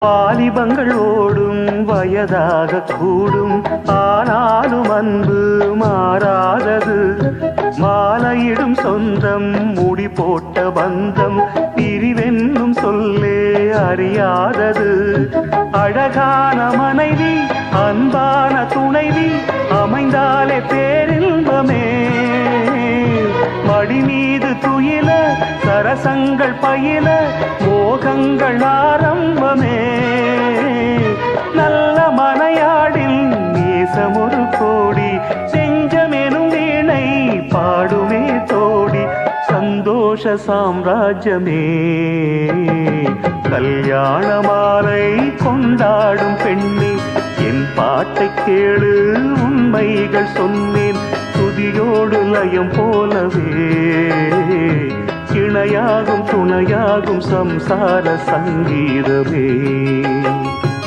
வாலிபங்கள் ஓடும் வயதாக கூடும், ஆனாலும் அன்பு மாறாதது. மாலையிடும் சொந்தம், முடி போட்ட பந்தம், பிரிவென்னும் சொல்லே அறியாதது. அழகான மனைவி, அன்பான துணைவி அமைந்தாலே பேரின்பமே. மடி மீது துயில சரசங்கள் பயில மோகங்கள் ஆரம்பமே. நல்ல மனையாடில் நேசமொரு கோடி, செஞ்சமெனும் வீணை பாடுமே தோடி. சந்தோஷ சாம்ராஜ்யமே கல்யாண மாலை கொண்டாடும் பெண்ணே, என் பாட்டை கேளு உண்மைகள் சொன்னேன். துதியோடு லயம் போலவே இணையாகும் துணையாகும் சம்சார சங்கீதமே.